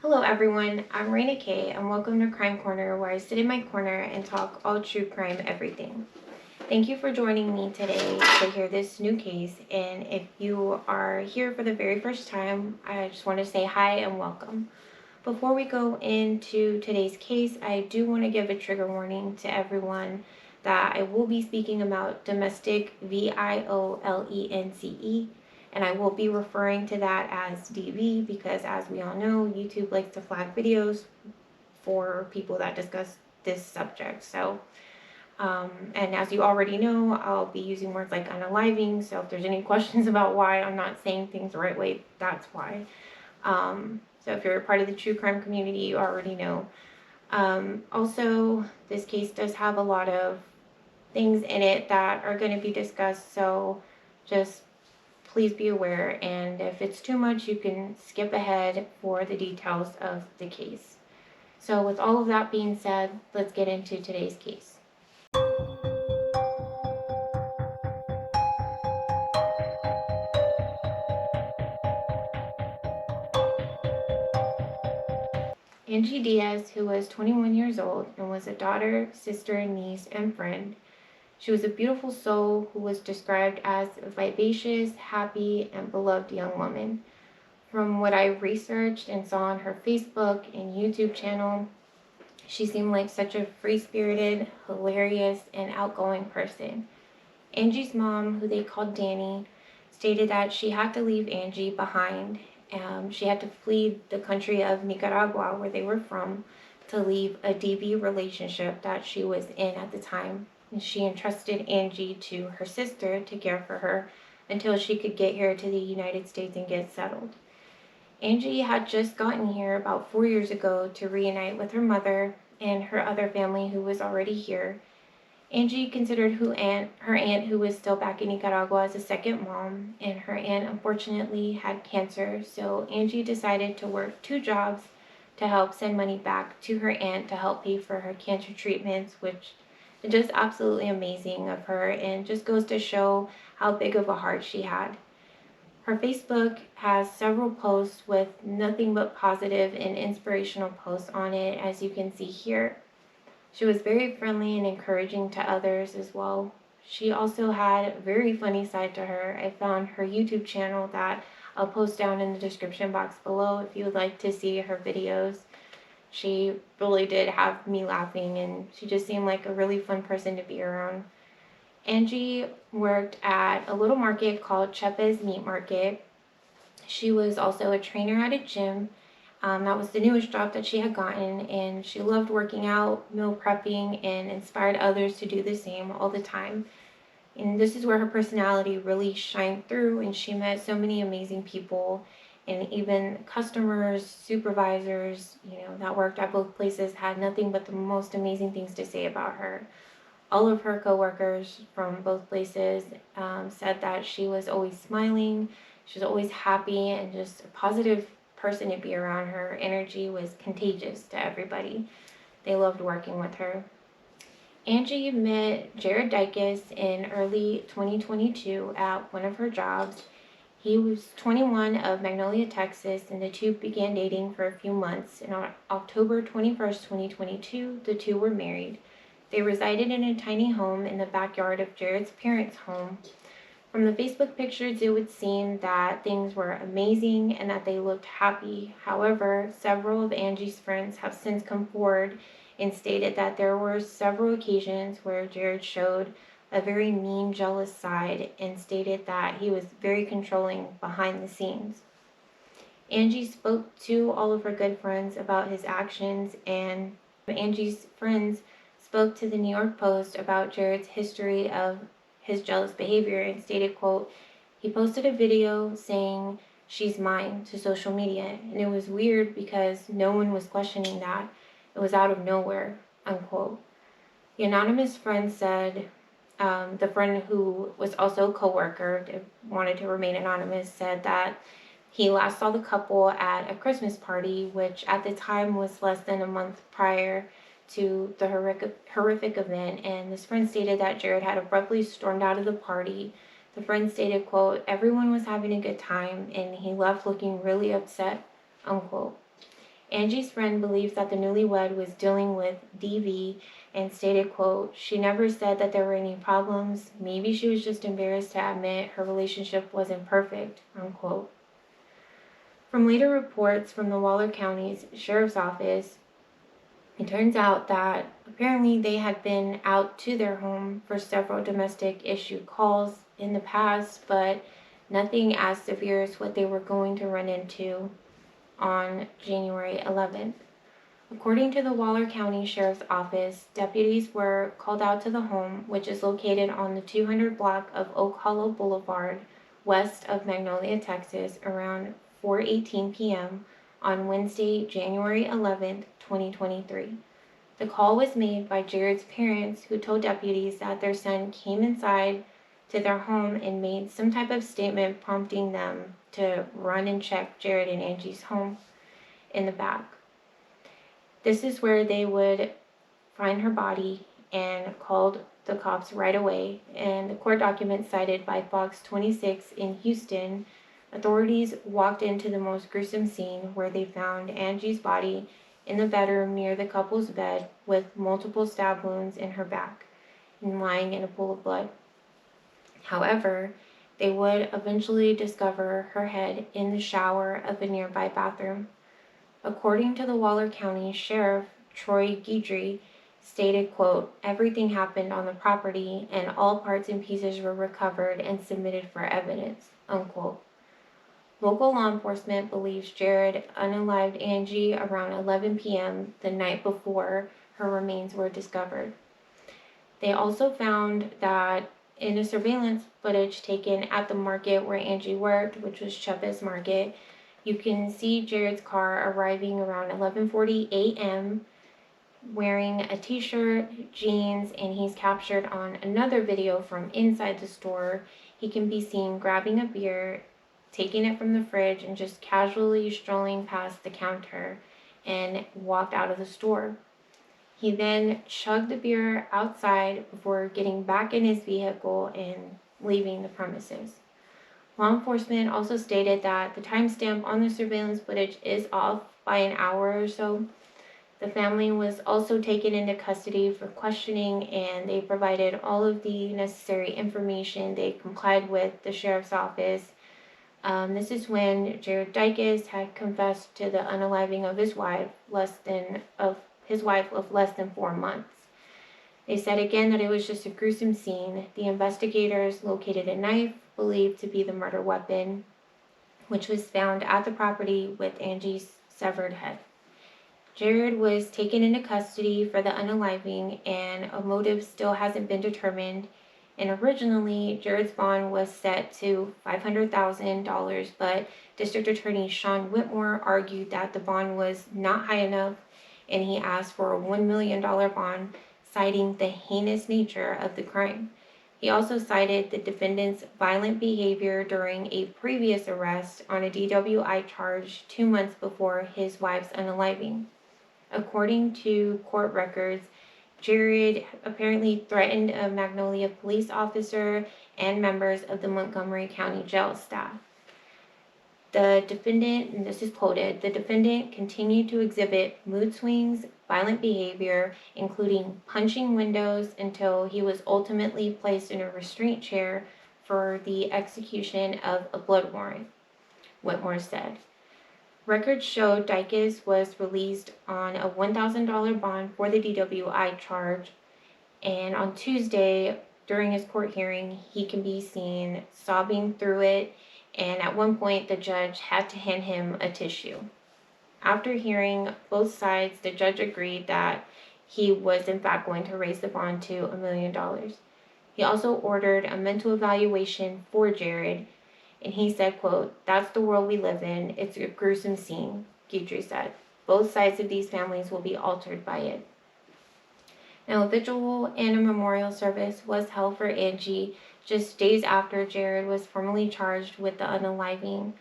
Hello everyone, I'm Raina Kay and welcome to Crime Corner, where I sit in my corner and talk all true crime everything. Thank you for joining me today to hear this new case, and if you are here for the very first time, I just want to say hi and welcome. Before we go into today's case, I do want to give a trigger warning to everyone that I will be speaking about domestic violence, and I will be referring to that as DV because, as we all know, YouTube likes to flag videos for people that discuss this subject. And as you already know, I'll be using words like unaliving. So if there's any questions about why I'm not saying things the right way, that's why. So if you're a part of the true crime community, you already know. Also, this case does have a lot of things in it that are going to be discussed. So just please be aware, and if it's too much, you can skip ahead for the details of the case. So with all of that being said, let's get into today's case. Anggy Diaz, who was 21 years old and was a daughter, sister, niece, and friend. She was a beautiful soul who was described as a vivacious, happy, and beloved young woman. From what I researched and saw on her Facebook and YouTube channel, she seemed like such a free-spirited, hilarious, and outgoing person. Angie's mom, who they called Dani, stated that she had to leave Angie behind. She had to flee the country of Nicaragua, where they were from, to leave a DV relationship that she was in at the time. And she entrusted Angie to her sister to care for her until she could get here to the United States and get settled. Angie had just gotten here about 4 years ago to reunite with her mother and her other family who was already here. Angie considered her aunt, who was still back in Nicaragua, as a second mom, and her aunt unfortunately had cancer, so Angie decided to work 2 jobs to help send money back to her aunt to help pay for her cancer treatments, which is just absolutely amazing of her and just goes to show how big of a heart she had. Her Facebook has several posts with nothing but positive and inspirational posts on it, as you can see here. She was very friendly and encouraging to others as well. She also had a very funny side to her. I found her YouTube channel that I'll post down in the description box below if you would like to see her videos. She really did have me laughing, and she just seemed like a really fun person to be around. Angie worked at a little market called Chepe's Meat Market. She was also a trainer at a gym. That was the newest job that she had gotten, and she loved working out, meal prepping, and inspired others to do the same all the time. And this is where her personality really shined through, and she met so many amazing people, and even customers, supervisors, that worked at both places had nothing but the most amazing things to say about her. All of her coworkers from both places said that she was always smiling, she was always happy, and just a positive person to be around. Her energy was contagious to everybody. They loved working with her. Anggy met Jared Dickus in early 2022 at one of her jobs. He was 21 of Magnolia, Texas, and the two began dating for a few months. And on October 21st, 2022, the two were married. They resided in a tiny home in the backyard of Jared's parents' home. From the Facebook pictures, it would seem that things were amazing and that they looked happy. However, several of Angie's friends have since come forward and stated that there were several occasions where Jared showed a very mean, jealous side and stated that he was very controlling behind the scenes. Angie spoke to all of her good friends about his actions, and Angie's friends spoke to the New York Post about Jared's history of his jealous behavior and stated, quote, "He posted a video saying, 'She's mine,' to social media, and it was weird because no one was questioning that. It was out of nowhere," unquote. The anonymous friend said, the friend who was also a co-worker, wanted to remain anonymous, said that he last saw the couple at a Christmas party, which at the time was less than a month prior to the horrific event, and this friend stated that Jared had abruptly stormed out of the party. The friend stated, quote, "Everyone was having a good time, and he left looking really upset," unquote. Angie's friend believes that the newlywed was dealing with DV and stated, quote, "She never said that there were any problems. Maybe she was just embarrassed to admit her relationship wasn't perfect," unquote. From later reports from the Waller County's Sheriff's Office, it turns out that apparently they had been out to their home for several domestic issue calls in the past, but nothing as severe as what they were going to run into on January 11th. According to the Waller County Sheriff's Office, deputies were called out to the home, which is located on the 200 block of Oak Hollow Boulevard, west of Magnolia, Texas, around 4:18 p.m. on Wednesday, January 11th, 2023. The call was made by Jared's parents, who told deputies that their son came inside to their home and made some type of statement prompting them to run and check Jared and Angie's home in the back. This is where they would find her body and called the cops right away. And the court document cited by Fox 26 in Houston, authorities walked into the most gruesome scene where they found Angie's body in the bedroom near the couple's bed with multiple stab wounds in her back and lying in a pool of blood. However, they would eventually discover her head in the shower of a nearby bathroom. According to the Waller County Sheriff, Troy Guidry, stated, quote, "Everything happened on the property and all parts and pieces were recovered and submitted for evidence," unquote. Local law enforcement believes Jared unalived Anggie around 11 p.m. the night before her remains were discovered. They also found that in the surveillance footage taken at the market where Anggie worked, which was Chavez Market, you can see Jared's car arriving around 11:40 a.m. wearing a t-shirt, jeans, and he's captured on another video from inside the store. He can be seen grabbing a beer, taking it from the fridge, and just casually strolling past the counter and walked out of the store. He then chugged the beer outside before getting back in his vehicle and leaving the premises. Law enforcement also stated that the timestamp on the surveillance footage is off by an hour or so. The family was also taken into custody for questioning, and they provided all of the necessary information. They complied with the sheriff's office. This is when Jared Dickus had confessed to the unaliving of his wife of less than 4 months. They said again that it was just a gruesome scene. The investigators located a knife believed to be the murder weapon, which was found at the property with Angie's severed head. Jared was taken into custody for the unaliving, and a motive still hasn't been determined. And originally, Jared's bond was set to $500,000, but District Attorney Sean Whitmore argued that the bond was not high enough, and he asked for a $1 million bond, citing the heinous nature of the crime. He also cited the defendant's violent behavior during a previous arrest on a DWI charge 2 months before his wife's unaliving. According to court records, Jared apparently threatened a Magnolia police officer and members of the Montgomery County jail staff. The defendant, and this is quoted, "The defendant continued to exhibit mood swings, violent behavior, including punching windows until he was ultimately placed in a restraint chair for the execution of a blood warrant," Whitmore said. Records showed Dickus was released on a $1,000 bond for the DWI charge, and on Tuesday, during his court hearing, he can be seen sobbing through it, and at one point, the judge had to hand him a tissue. After hearing both sides, the judge agreed that he was in fact going to raise the bond to $1 million. He also ordered a mental evaluation for Jared, and he said, quote, "That's the world we live in. It's a gruesome scene," Guidry said. "Both sides of these families will be altered by it." Now, a vigil and a memorial service was held for Anggie just days after Jared was formally charged with the unaliving.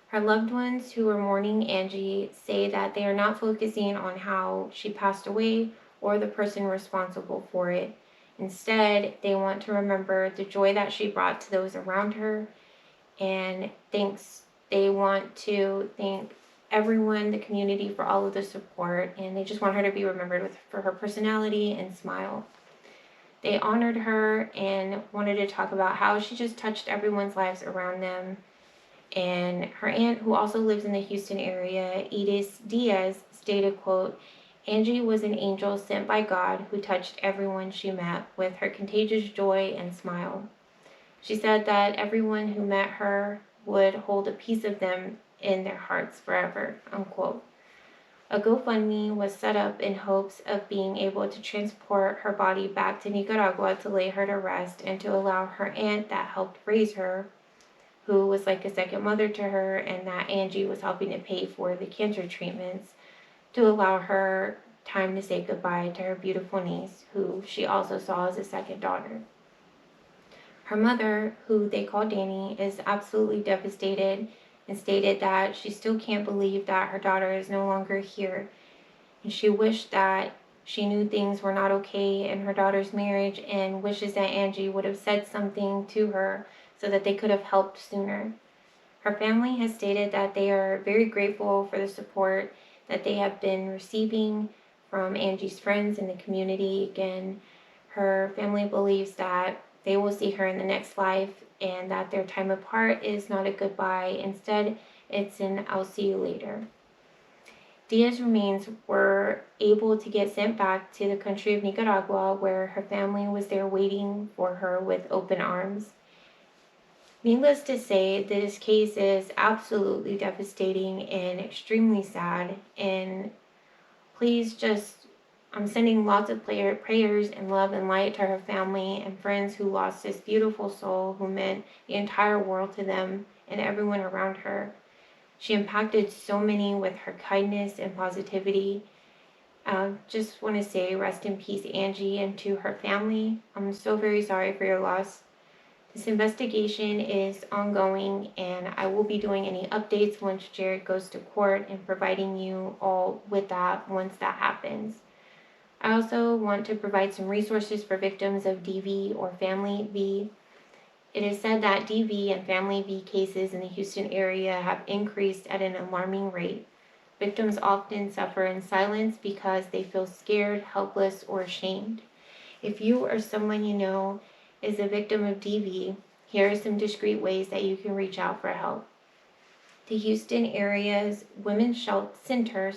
Her loved ones who were mourning Anggie say that they are not focusing on how she passed away or the person responsible for it. Instead, they want to remember the joy that she brought to those around her, and they want to thank everyone, the community, for all of the support, and they just want her to be remembered for her personality and smile. They honored her and wanted to talk about how she just touched everyone's lives around them. And her aunt, who also lives in the Houston area, Edith Diaz, stated, quote, "Anggy was an angel sent by God who touched everyone she met with her contagious joy and smile." She said that everyone who met her would hold a piece of them in their hearts forever, unquote. A GoFundMe was set up in hopes of being able to transport her body back to Nicaragua to lay her to rest and to allow her aunt that helped raise her, who was like a second mother to her and that Anggy was helping to pay for the cancer treatments, to allow her time to say goodbye to her beautiful niece, who she also saw as a second daughter. Her mother, who they call Dani, is absolutely devastated and stated that she still can't believe that her daughter is no longer here. And she wished that she knew things were not okay in her daughter's marriage and wishes that Anggy would have said something to her so that they could have helped sooner. Her family has stated that they are very grateful for the support that they have been receiving from Anggy's friends in the community. Again, her family believes that they will see her in the next life and that their time apart is not a goodbye. Instead, it's an "I'll see you later." Diaz's remains were able to get sent back to the country of Nicaragua, where her family was there waiting for her with open arms. Needless to say, this case is absolutely devastating and extremely sad, and please I'm sending lots of prayers and love and light to her family and friends who lost this beautiful soul who meant the entire world to them and everyone around her. She impacted so many with her kindness and positivity. Just want to say rest in peace, Anggy, and to her family. I'm so very sorry for your loss. This investigation is ongoing, and I will be doing any updates once Jared goes to court and providing you all with that once that happens. I also want to provide some resources for victims of DV or Family V. It is said that DV and Family V cases in the Houston area have increased at an alarming rate. Victims often suffer in silence because they feel scared, helpless, or ashamed. If you or someone you know is a victim of DV, here are some discreet ways that you can reach out for help. The Houston Area Women's Center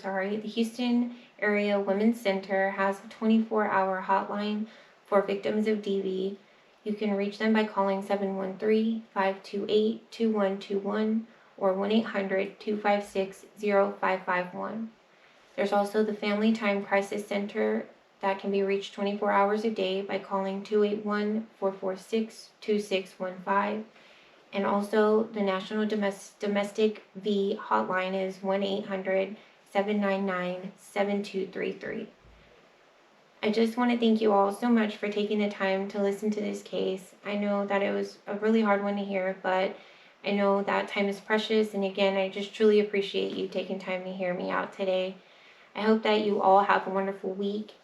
has a 24-hour hotline for victims of DV. You can reach them by calling 713-528-2121 or 1-800-256-0551. There's also the Family Time Crisis Center that can be reached 24 hours a day by calling 281-446-2615. And also the National Domestic V Hotline is 1-800-799-7233. I just want to thank you all so much for taking the time to listen to this case. I know that it was a really hard one to hear, but I know that time is precious. And again, I just truly appreciate you taking time to hear me out today. I hope that you all have a wonderful week.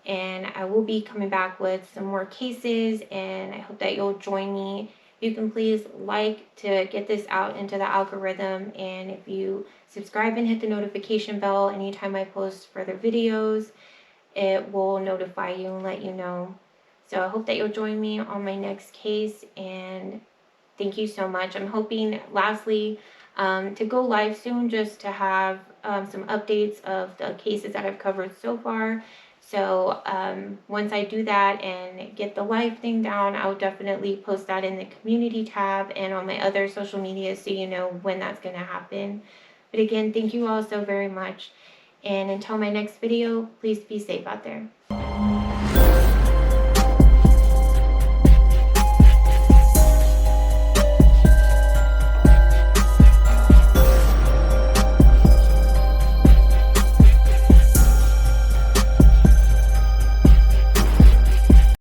And I will be coming back with some more cases, and I hope that you'll join me. You can please like to get this out into the algorithm, and if you subscribe and hit the notification bell anytime I post further videos, it will notify you and let you know. So I hope that you'll join me on my next case, and thank you so much. I'm hoping, lastly, to go live soon just to have some updates of the cases that I've covered so far. So once I do that and get the live thing down, I'll definitely post that in the community tab and on my other social media so you know when that's going to happen. But again, thank you all so very much. And until my next video, please be safe out there.